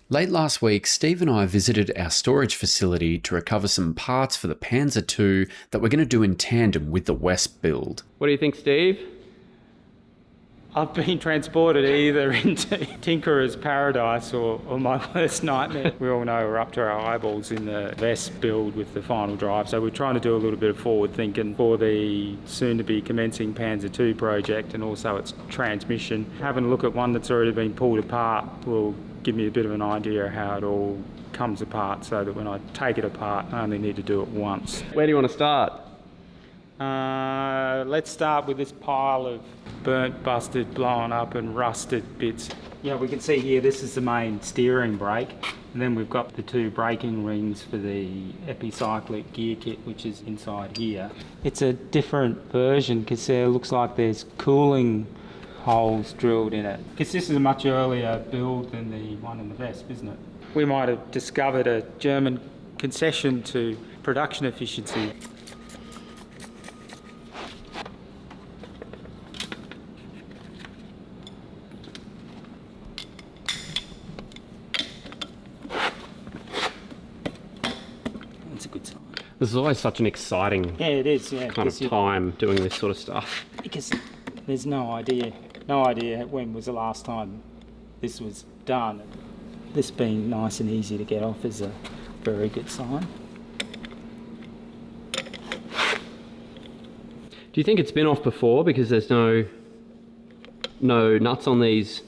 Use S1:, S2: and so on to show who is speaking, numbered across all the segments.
S1: Late last week, Steve and I visited our storage facility to recover some parts for the Panzer II that we're going to do in tandem with the Wespe build. What do you think, Steve?
S2: I've been transported either into Tinkerer's paradise or my worst nightmare. We all know we're up to our eyeballs in the Wespe build with the final drive, so we're trying to do a little bit of forward thinking for the soon-to-be commencing Panzer II project and also its transmission. Having a look at one that's already been pulled apart will give me a bit of an idea of how it all comes apart, so that when I take it apart, I only need to do it once.
S1: Where do you want to start?
S2: Let's start with this pile of burnt, busted, blown up and rusted bits. Yeah, we can see here this is the main steering brake, and then we've got the two braking rings for the epicyclic gear kit, which is inside here. It's a different version because it looks like there's cooling holes drilled in it, because this is a much earlier build than the one in the Wespe, isn't it? We might have discovered a German concession to production efficiency. That's a good sign.
S1: This is always such an exciting
S2: It is, yeah,
S1: kind of time doing this sort of stuff.
S2: because there's no idea when was the last time this was done. This being nice and easy to get off is a very good sign.
S1: Do you think it's been off before because there's no nuts on these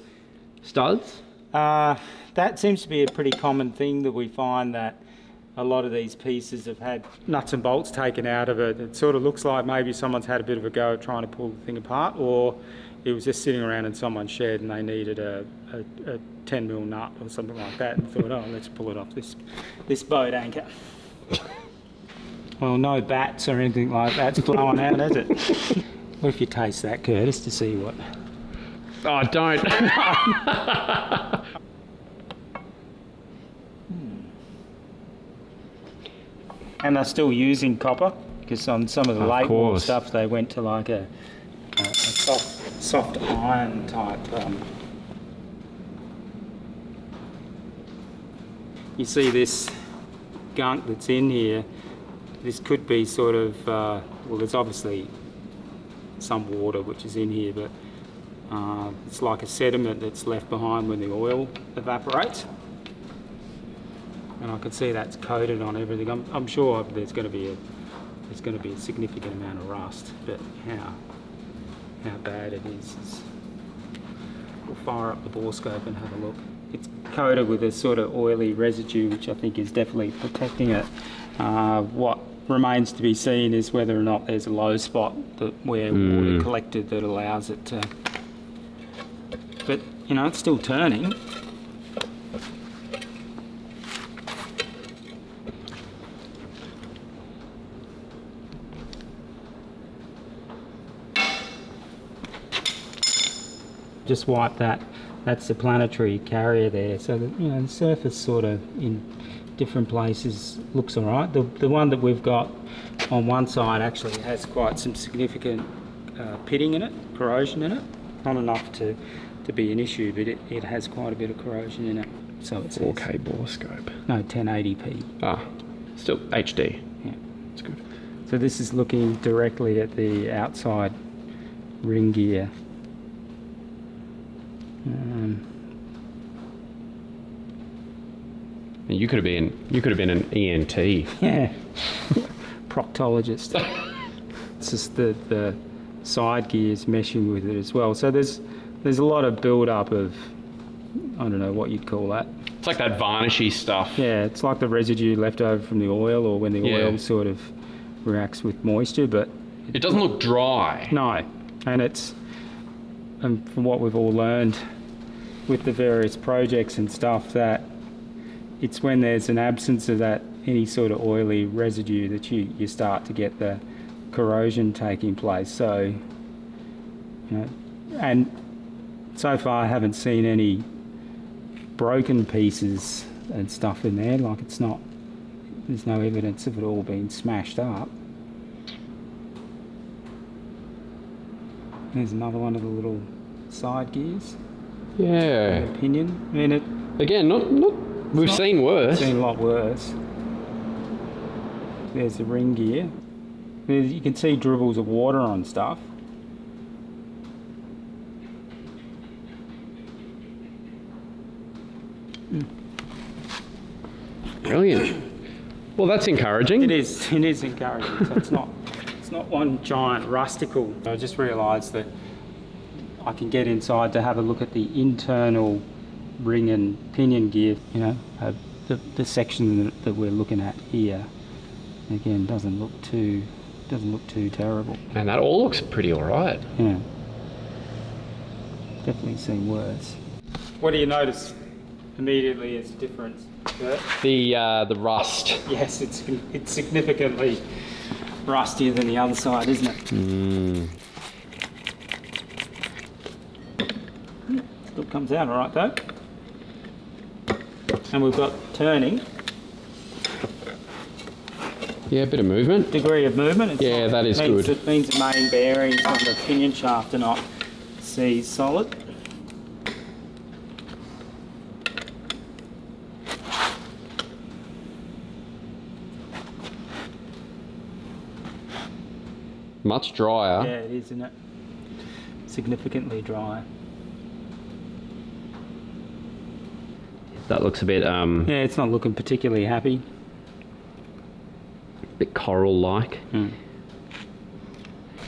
S1: studs?
S2: That seems to be a pretty common thing, that we find that a lot of these pieces have had nuts and bolts taken out of it. It sort of looks like maybe someone's had a bit of a go at trying to pull the thing apart, or it was just sitting around in someone's shed and they needed a 10mm nut or something like that and thought, oh, let's pull it off this boat anchor. Well, no bats or anything like that's blowing out, is it? What if you taste that, Curtis, to see what...
S1: Oh, don't.
S2: And they're still using copper, because on some of the late war stuff they went to like a soft iron type. You see this gunk that's in here. This could be sort of well, there's obviously some water which is in here, but it's like a sediment that's left behind when the oil evaporates. And I can see that's coated on everything. I'm sure there's going to be a significant amount of rust, but how bad it is we'll fire up the bore scope and have a look. It's coated with a sort of oily residue, which I think is definitely protecting it. What remains to be seen is whether or not there's a low spot where water collected that allows it to. But you know, it's still turning. Just wipe that. That's the planetary carrier there. So that, you know, the surface sort of in different places looks all right. The one that we've got on one side actually has quite some significant pitting in it, corrosion in it. Not enough to be an issue, but it has quite a bit of corrosion in it. So it's
S1: 4K bore scope.
S2: No, 1080p.
S1: Ah, still HD.
S2: Yeah,
S1: that's good.
S2: So this is looking directly at the outside ring gear.
S1: You could have been an ENT.
S2: Yeah, proctologist. It's just the side gears meshing with it as well. So there's a lot of build up of, I don't know what you'd call that.
S1: It's like that varnishy stuff.
S2: Yeah, it's like the residue left over from the oil, or when the oil sort of reacts with moisture, but
S1: it doesn't look dry.
S2: No, and from what we've all learned with the various projects and stuff, that it's when there's an absence of that, any sort of oily residue, that you start to get the corrosion taking place. So, you know, and so far I haven't seen any broken pieces and stuff in there. Like, there's no evidence of it all being smashed up. There's another one of the little side gears.
S1: Yeah.
S2: Pinion. I mean,
S1: Again, not we've seen worse.
S2: Seen a lot worse. There's the ring gear. You can see dribbles of water on stuff.
S1: Brilliant. Well, that's encouraging.
S2: It is encouraging. So it's not one giant rusticle. I just realised that I can get inside to have a look at the internal ring and pinion gear. You know, the section that we're looking at here. Again, doesn't look too terrible.
S1: And that all looks pretty alright.
S2: Yeah. Definitely seen worse. What do you notice immediately as a difference, Bert?
S1: The rust.
S2: Yes, it's significantly rustier than the other side, isn't it? Still comes out all right though. And we've got turning.
S1: Yeah, a bit of movement.
S2: Degree of movement.
S1: Yeah, that is good.
S2: It means the main bearings on the pinion shaft are not seized solid.
S1: Much drier.
S2: Yeah, it is, isn't it? Significantly drier.
S1: That looks a bit
S2: Yeah, it's not looking particularly happy.
S1: bit coral-like.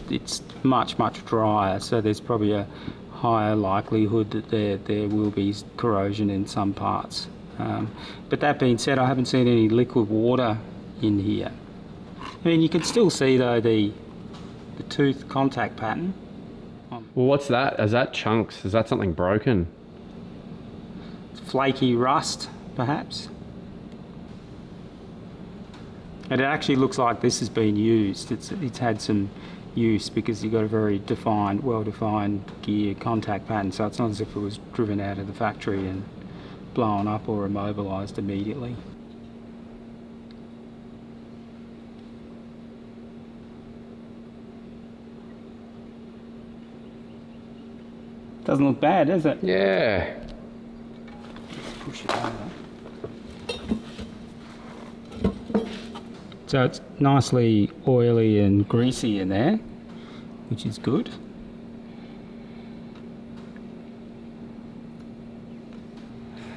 S2: It's much drier, so there's probably a higher likelihood that there will be corrosion in some parts. But that being said, I haven't seen any liquid water in here. I mean, you can still see though the tooth contact pattern.
S1: Well, what's that? Is that chunks? Is that something broken?
S2: Flaky rust, perhaps. And it actually looks like this has been used. It's had some use because you've got a very defined, well-defined gear contact pattern. So it's not as if it was driven out of the factory and blown up or immobilised immediately. Doesn't look bad, does it?
S1: Yeah.
S2: Let's push it over. So it's nicely oily and greasy in there, which is good.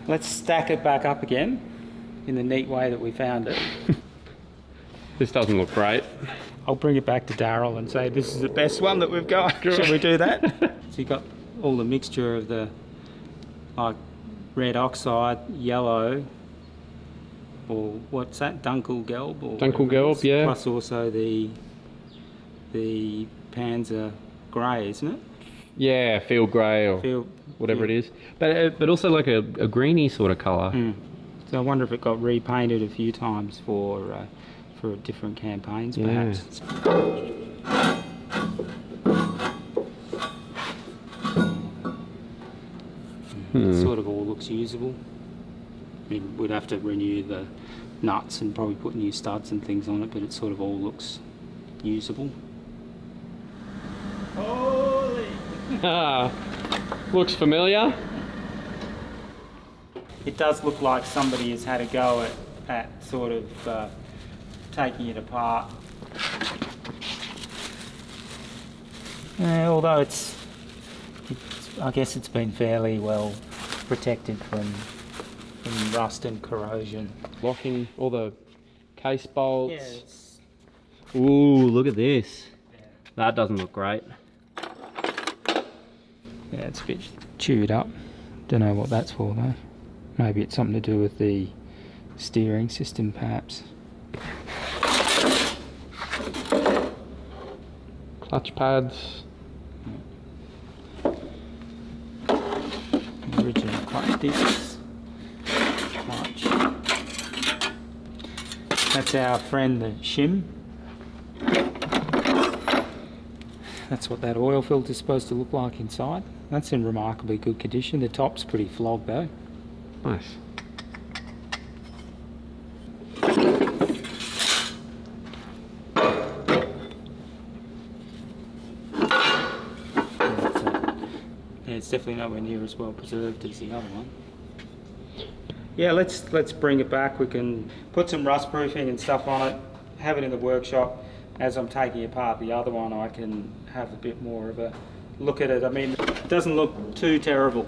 S2: Let's stack it back up again in the neat way that we found it.
S1: This doesn't look great.
S2: I'll bring it back to Daryl and say this is the best one that we've got. Shall we do that? So you've got all the mixture of the like red oxide, yellow, or what's that? Dunkelgelb? Or
S1: Dunkelgelb, yeah.
S2: Plus also the Panzer grey, isn't it?
S1: Yeah, field grey or whatever it is. But also like a greeny sort of colour.
S2: So I wonder if it got repainted a few times for different campaigns, perhaps. It sort of all looks usable. I mean, we'd have to renew the nuts and probably put new studs and things on it, but it sort of all looks usable. Holy!
S1: Looks familiar.
S2: It does look like somebody has had a go at sort of taking it apart. Although it's I guess it's been fairly well protected from rust and corrosion.
S1: Locking all the case bolts.
S2: Yeah,
S1: Ooh, look at this.
S2: Yeah.
S1: That doesn't look great.
S2: Yeah, it's a bit chewed up. Don't know what that's for though. Maybe it's something to do with the steering system, perhaps.
S1: Clutch pads.
S2: Original clutch discs. Clutch. That's our friend the shim. That's what that oil filter is supposed to look like inside. That's in remarkably good condition. The top's pretty flogged though.
S1: Nice.
S2: Yeah, it's definitely nowhere near as well preserved as the other one. Yeah, let's bring it back. We can put some rust proofing and stuff on it, have it in the workshop. As I'm taking apart the other one, I can have a bit more of a look at it. I mean, it doesn't look too terrible.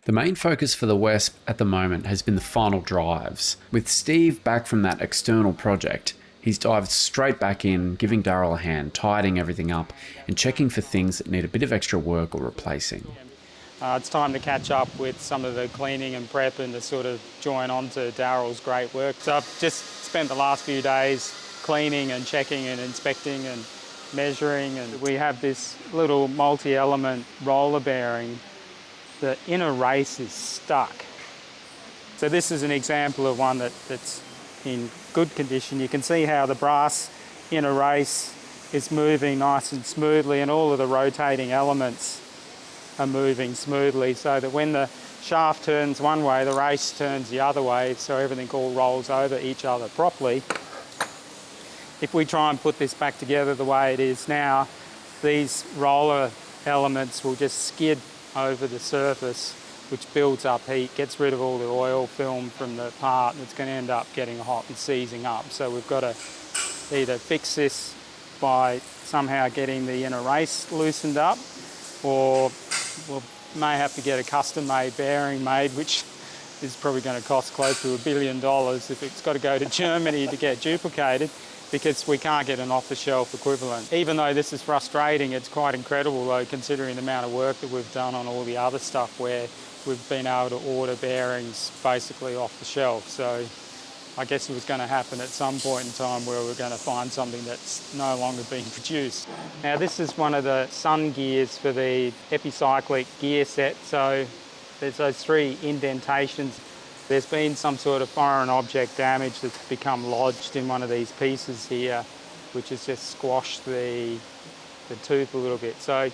S1: The main focus for the Wesp at the moment has been the final drives. With Steve back from that external project, he's dived straight back in, giving Darryl a hand, tidying everything up and checking for things that need a bit of extra work or replacing.
S2: It's time to catch up with some of the cleaning and prep and to sort of join on to Darryl's great work. So I've just spent the last few days cleaning and checking and inspecting and measuring, and we have this little multi-element roller bearing. The inner race is stuck. So this is an example of one that's in good condition. You can see how the brass inner race is moving nice and smoothly, and all of the rotating elements are moving smoothly, so that when the shaft turns one way, the race turns the other way, so everything all rolls over each other properly. If we try and put this back together the way it is now, these roller elements will just skid over the surface, which builds up heat, gets rid of all the oil film from the part, and it's going to end up getting hot and seizing up. So we've got to either fix this by somehow getting the inner race loosened up, or we may have to get a custom-made bearing made, which is probably going to cost close to $1 billion if it's got to go to Germany to get duplicated, because we can't get an off-the-shelf equivalent. Even though this is frustrating, it's quite incredible though, considering the amount of work that we've done on all the other stuff where we've been able to order bearings basically off the shelf. So I guess it was going to happen at some point in time where we're going to find something that's no longer being produced. Now this is one of the sun gears for the epicyclic gear set. So there's those 3 indentations. There's been some sort of foreign object damage that's become lodged in one of these pieces here, which has just squashed the tooth a little bit. So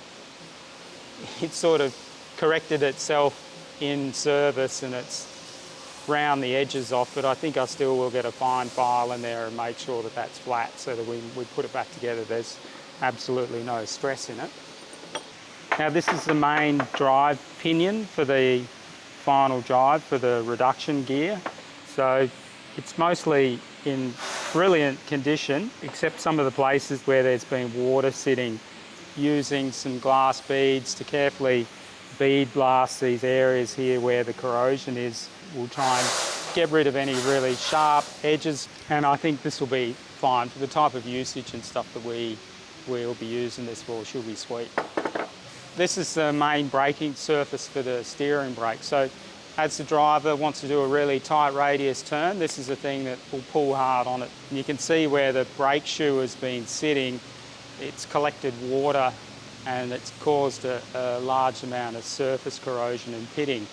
S2: it sort of corrected itself in service and it's round the edges off, but I think I still will get a fine file in there and make sure that that's flat so that we put it back together. There's absolutely no stress in it. Now this is the main drive pinion for the final drive for the reduction gear. So it's mostly in brilliant condition, except some of the places where there's been water sitting. Using some glass beads to carefully bead blast these areas here where the corrosion is. We'll try and get rid of any really sharp edges, and I think this will be fine for the type of usage and stuff that we'll be using this for. Should be sweet. This is the main braking surface for the steering brake. So as the driver wants to do a really tight radius turn, this is the thing that will pull hard on it. And you can see where the brake shoe has been sitting. It's collected water and it's caused a large amount of surface corrosion and pitting.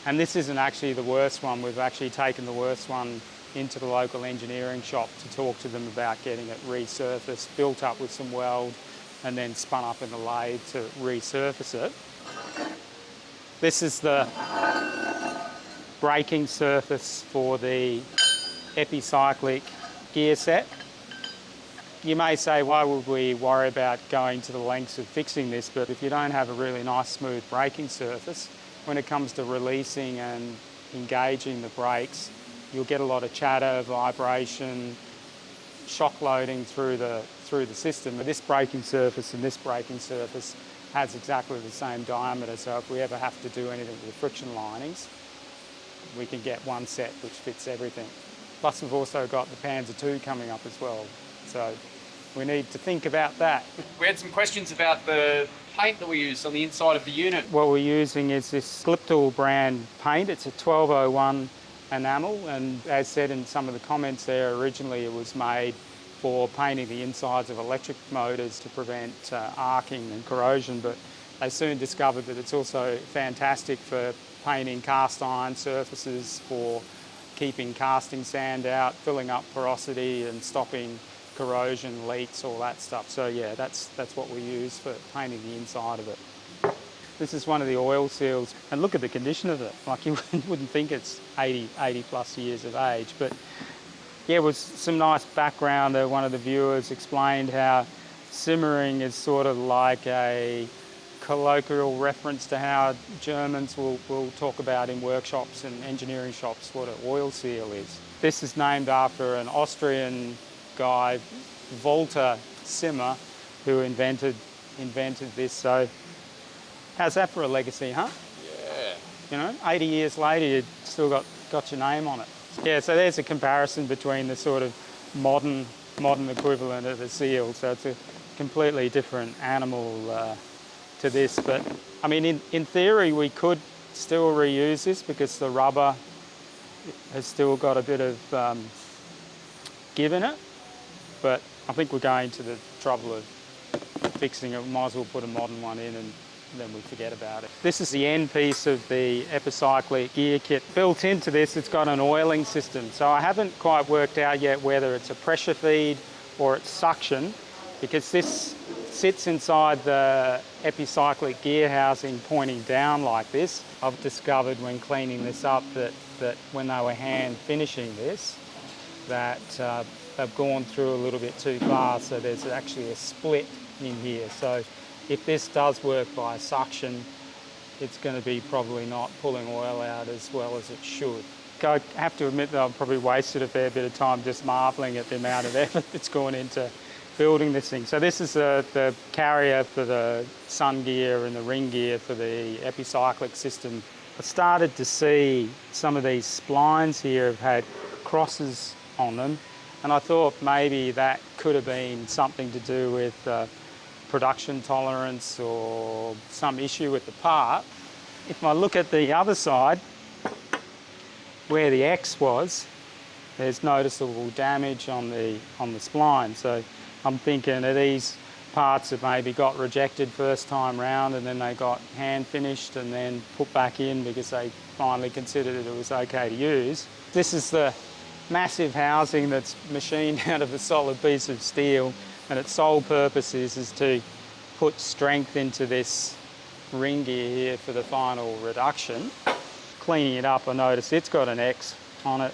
S2: And this isn't actually the worst one. We've actually taken the worst one into the local engineering shop to talk to them about getting it resurfaced, built up with some weld, and then spun up in the lathe to resurface it. This is the braking surface for the epicyclic gear set. You may say, why would we worry about going to the lengths of fixing this? But if you don't have a really nice smooth braking surface, when it comes to releasing and engaging the brakes, you'll get a lot of chatter, vibration, shock loading through the system. This braking surface and this braking surface has exactly the same diameter, so if we ever have to do anything with friction linings, we can get one set which fits everything. Plus we've also got the Panzer II coming up as well, so we need to think about that.
S1: We had some questions about the paint that we used on the inside of the unit.
S2: What we're using is this Gliptal brand paint. It's a 1201 enamel, and as said in some of the comments there, originally it was made for painting the insides of electric motors to prevent arcing and corrosion, but they soon discovered that it's also fantastic for painting cast iron surfaces, for keeping casting sand out, filling up porosity and stopping corrosion, leaks, all that stuff. So yeah, that's what we use for painting the inside of it. This is one of the oil seals, and look at the condition of it. Like, you wouldn't think it's 80 plus years of age, but yeah, it was some nice background there. One of the viewers explained how simmering is sort of like a colloquial reference to how Germans will talk about in workshops and engineering shops what an oil seal is. This is named after an Austrian guy, Walter Simmer, who invented this. So how's that for a legacy, huh?
S3: Yeah.
S2: You know, 80 years later, you've still got your name on it. Yeah, so there's a comparison between the sort of modern equivalent of the seal. So it's a completely different animal to this. But I mean, in theory, we could still reuse this because the rubber has still got a bit of give in it. But I think we're going to the trouble of fixing it. We might as well put a modern one in and then we forget about it. This is the end piece of the epicyclic gear kit. Built into this, it's got an oiling system. So I haven't quite worked out yet whether it's a pressure feed or it's suction, because this sits inside the epicyclic gear housing pointing down like this. I've discovered when cleaning this up that when they were hand finishing this, that they've gone through a little bit too far, so there's actually a split in here. So if this does work by suction, it's going to be probably not pulling oil out as well as it should. I have to admit that I've probably wasted a fair bit of time just marvelling at the amount of effort that's gone into building this thing. So this is the carrier for the sun gear and the ring gear for the epicyclic system. I started to see some of these splines here have had crosses on them, and I thought maybe that could have been something to do with production tolerance or some issue with the part. If I look at the other side, where the X was, there's noticeable damage on the spline. So I'm thinking that these parts that maybe got rejected first time round and then they got hand finished and then put back in because they finally considered it was okay to use. This is the massive housing that's machined out of a solid piece of steel, and its sole purpose is to put strength into this ring gear here for the final reduction. Cleaning it up, I noticed it's got an X on it,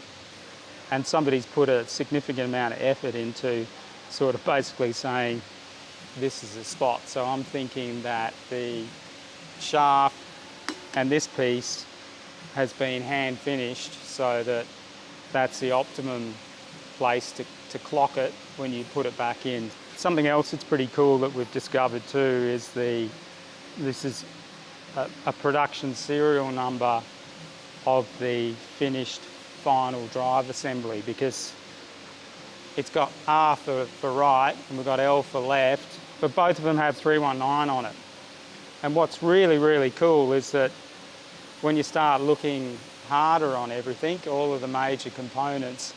S2: and somebody's put a significant amount of effort into sort of basically saying this is a spot. So I'm thinking that the shaft and this piece has been hand finished so that that's the optimum place to clock it when you put it back in. Something else that's pretty cool that we've discovered too is this is a production serial number of the finished final drive assembly, because it's got R for right and we've got L for left, but both of them have 319 on it. And what's really, really cool is that when you start looking harder on everything, all of the major components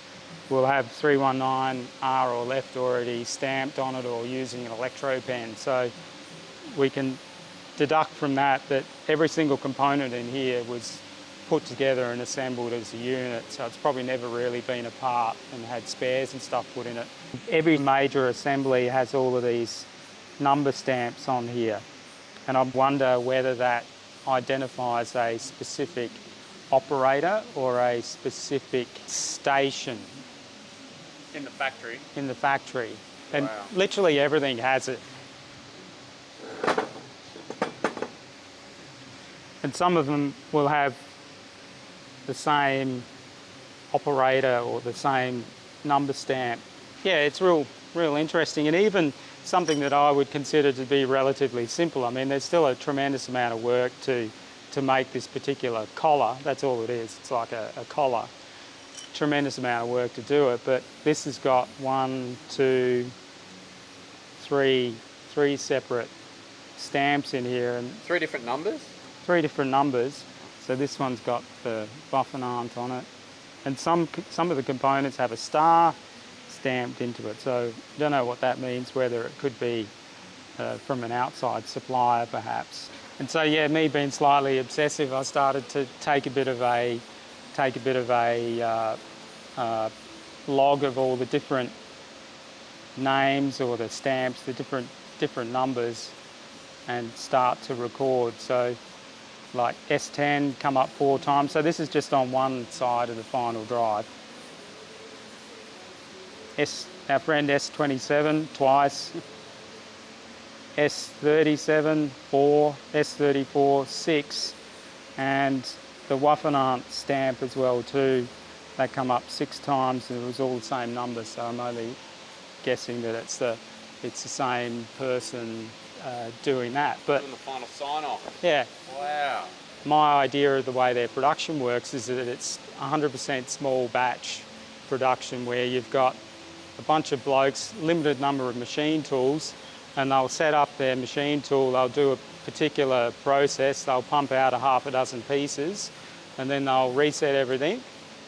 S2: will have 319 R or left already stamped on it or using an electro pen. So we can deduct from that every single component in here was put together and assembled as a unit, so it's probably never really been apart and had spares and stuff put in it. Every major assembly has all of these number stamps on here, and I wonder whether that identifies a specific operator or a specific station.
S3: In the factory?
S2: In the factory. And
S3: wow.
S2: Literally everything has it. And some of them will have the same operator or the same number stamp. Yeah, it's real interesting, and even something that I would consider to be relatively simple. I mean, there's still a tremendous amount of work to make this particular collar. That's all it is. It's like a collar. Tremendous amount of work to do it, but this has got 1, 2, 3 separate stamps in here, and
S3: 3 different numbers?
S2: 3 different numbers. So this one's got the Buffenant on it, and some of the components have a star stamped into it. So I don't know what that means, whether it could be from an outside supplier perhaps. And so yeah, me being slightly obsessive, I started to take a bit of a log of all the different names or the stamps, the different numbers, and start to record. So like S10 come up 4 times. So this is just on one side of the final drive. Our friend S27 twice. S37 4, S34 6, and the Wespe stamp as well too. They come up 6 times, and it was all the same number, so I'm only guessing that it's the same person doing that. But
S3: Doing the final sign off.
S2: yeah,
S3: Wow.
S2: my idea of the way their production works is that it's 100% small batch production, where you've got a bunch of blokes, limited number of machine tools, and they'll set up their machine tool, they'll do a particular process, they'll pump out a half a dozen pieces, and then they'll reset everything,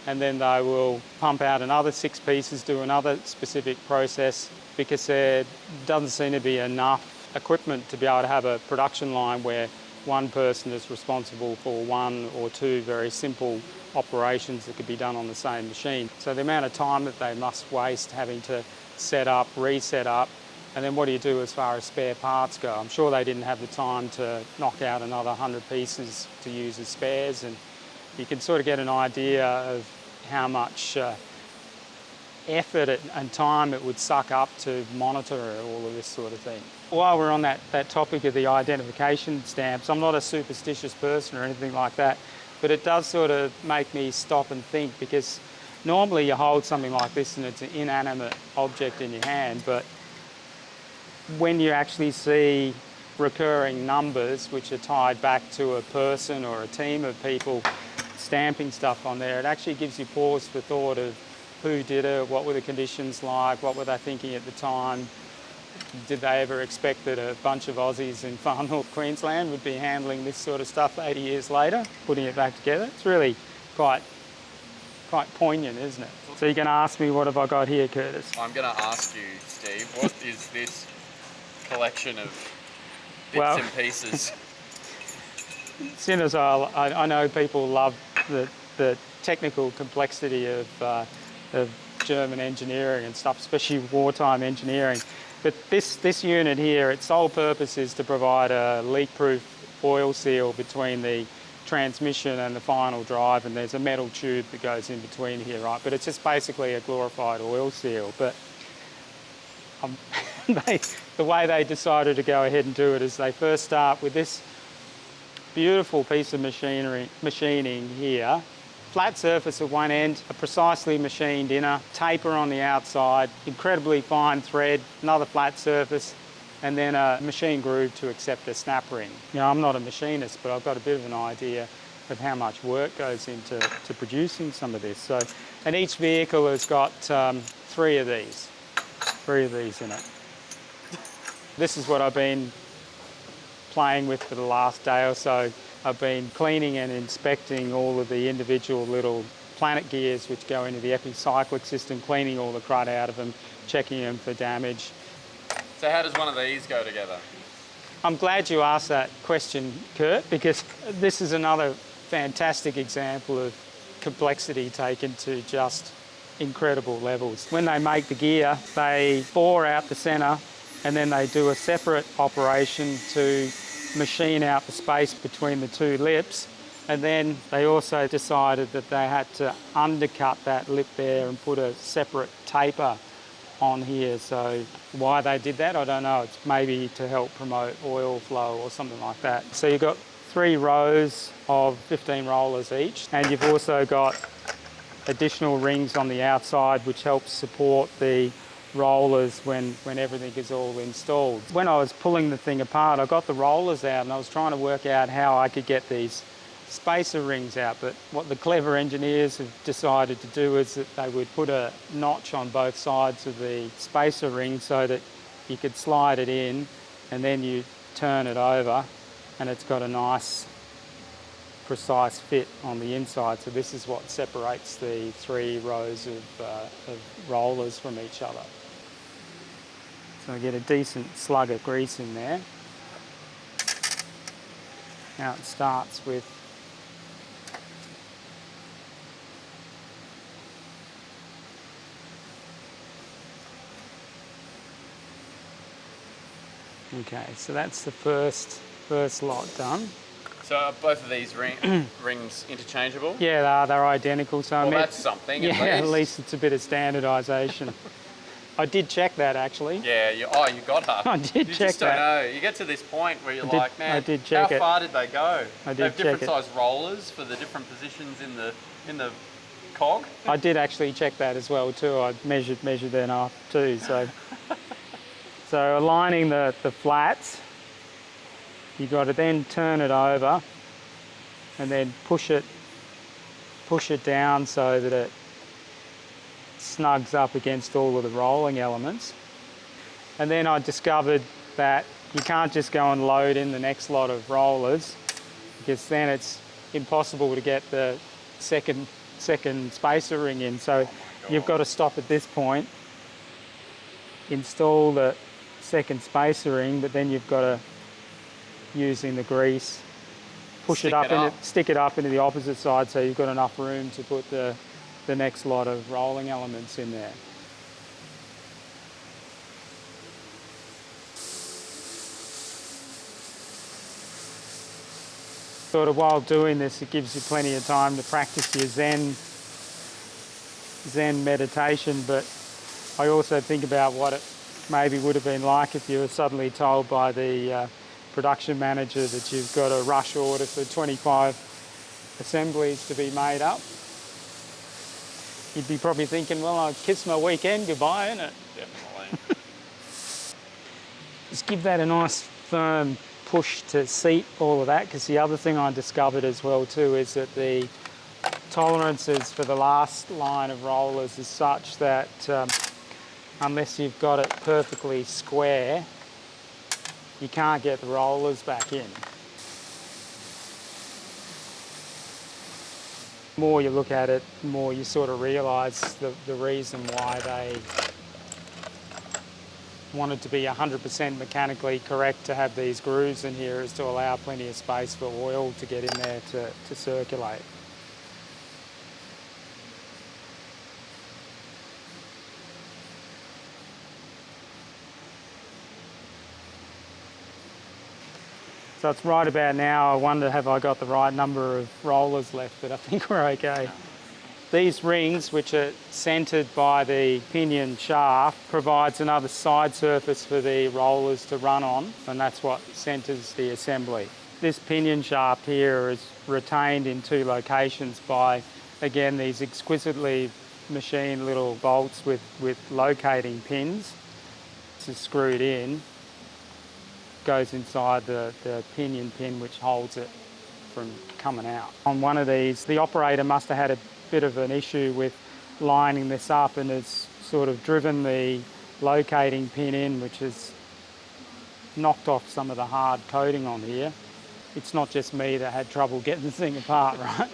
S2: and then they will pump out another 6 pieces, do another specific process, because there doesn't seem to be enough equipment to be able to have a production line where one person is responsible for 1 or 2 very simple operations that could be done on the same machine. So the amount of time that they must waste having to set up, reset up, and then what do you do as far as spare parts go? I'm sure they didn't have the time to knock out another 100 pieces to use as spares, and you can sort of get an idea of how much effort and time it would suck up to monitor all of this sort of thing. While we're on that topic of the identification stamps, I'm not a superstitious person or anything like that, but it does sort of make me stop and think, because normally you hold something like this and it's an inanimate object in your hand, but when you actually see recurring numbers which are tied back to a person or a team of people stamping stuff on there, it actually gives you pause for thought of who did it, what were the conditions like, what were they thinking at the time, did they ever expect that a bunch of Aussies in far north Queensland would be handling this sort of stuff 80 years later, putting it back together. It's really quite poignant, isn't it? So you're going to ask me, what have I got here, Curtis?
S3: I'm going to ask you, Steve, what is this collection of bits
S2: Well,
S3: and pieces?
S2: Seeing as I know people love the technical complexity of German engineering and stuff, especially wartime engineering. But this unit here, its sole purpose is to provide a leak-proof oil seal between the transmission and the final drive, and there's a metal tube that goes in between here, right? But it's just basically a glorified oil seal. But the way they decided to go ahead and do it is they first start with this beautiful piece of machining here, flat surface at one end, a precisely machined inner, taper on the outside, incredibly fine thread, another flat surface, and then a machine groove to accept a snap ring. You know, I'm not a machinist, but I've got a bit of an idea of how much work goes into producing some of this. So, and each vehicle has got 3 of these in it. This is what I've been playing with for the last day or so. I've been cleaning and inspecting all of the individual little planet gears which go into the epicyclic system, cleaning all the crud out of them, checking them for damage.
S3: So how does one of these go together?
S2: I'm glad you asked that question, Kurt, because this is another fantastic example of complexity taken to just incredible levels. When they make the gear, they bore out the centre, and then they do a separate operation to machine out the space between the 2 lips, and then they also decided that they had to undercut that lip there and put a separate taper on here. So why they did that, I don't know. It's maybe to help promote oil flow or something like that. So you've got 3 rows of 15 rollers each, and you've also got additional rings on the outside which helps support the rollers when everything is all installed. When I was pulling the thing apart, I got the rollers out and I was trying to work out how I could get these spacer rings out, but what the clever engineers have decided to do is that they would put a notch on both sides of the spacer ring so that you could slide it in and then you turn it over and it's got a nice precise fit on the inside. So this is what separates the 3 rows of rollers from each other. So I get a decent slug of grease in there. Now it starts with okay, so that's the first lot done.
S3: So are both of these rings interchangeable?
S2: Yeah, they're identical. So
S3: well, that's something,
S2: yeah,
S3: at least.
S2: at least it's a bit of standardisation. I did check that actually.
S3: Yeah, you got her.
S2: I did
S3: You
S2: check
S3: just don't
S2: that.
S3: know. You get to this point where you're like, man,
S2: I did check
S3: how
S2: it.
S3: far did they go?
S2: I
S3: They have
S2: did
S3: different
S2: check it.
S3: size rollers for the different positions in the cog.
S2: I did actually check that as well too. I measured that up too. So, so aligning the flats, you got to then turn it over, and then push it down so that it snugs up against all of the rolling elements. And then I discovered that you can't just go and load in the next lot of rollers, because then it's impossible to get the second spacer ring in. So you've got to stop at this point, install the second spacer ring, but then you've got to, using the grease, stick it up into the opposite side, so you've got enough room to put the next lot of rolling elements in there. Sort of while doing this, it gives you plenty of time to practice your Zen meditation, but I also think about what it maybe would have been like if you were suddenly told by the production manager that you've got a rush order for 25 assemblies to be made up. You'd be probably thinking, well, I'll kiss my weekend goodbye, innit?
S3: Definitely.
S2: Just give that a nice firm push to seat all of that, because the other thing I discovered as well too is that the tolerances for the last line of rollers is such that unless you've got it perfectly square, you can't get the rollers back in. The more you look at it, the more you sort of realise the reason why they wanted to be 100% mechanically correct to have these grooves in here, is to allow plenty of space for oil to get in there to circulate. So it's right about now. I wonder, have I got the right number of rollers left, but I think we're okay. These rings, which are centred by the pinion shaft, provides another side surface for the rollers to run on, and that's what centres the assembly. This pinion shaft here is retained in two locations by, again, these exquisitely machined little bolts with locating pins. This is screwed in, goes inside the pinion pin, which holds it from coming out. On one of these, the operator must have had a bit of an issue with lining this up and has sort of driven the locating pin in, which has knocked off some of the hard coating on here. It's not just me that had trouble getting the thing apart, right?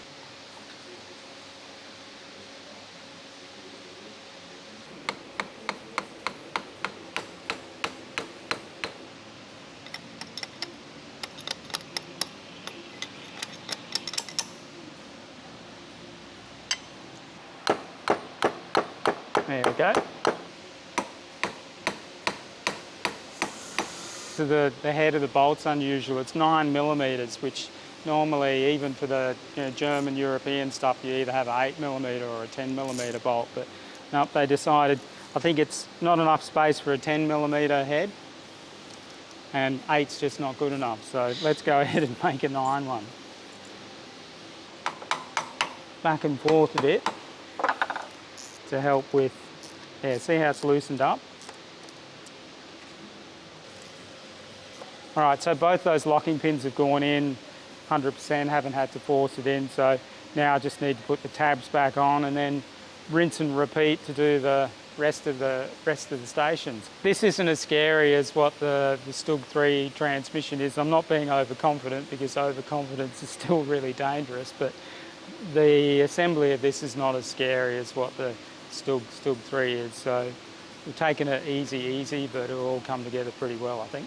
S2: There we go. So the head of the bolt's unusual. It's 9mm, which normally, even for the German, European stuff, you either have an 8mm or a 10mm bolt. But nope, they decided, I think it's not enough space for a 10mm head, and 8's just not good enough. So let's go ahead and make a 9 one. Back and forth a bit to help with, yeah, see how it's loosened up? All right, so both those locking pins have gone in 100%, haven't had to force it in, so now I just need to put the tabs back on and then rinse and repeat to do the rest of the stations. This isn't as scary as what the Stug 3 transmission is. I'm not being overconfident, because overconfidence is still really dangerous, but the assembly of this is not as scary as what the Stug 3 is. So we've taken it easy, but it'll all come together pretty well, I think.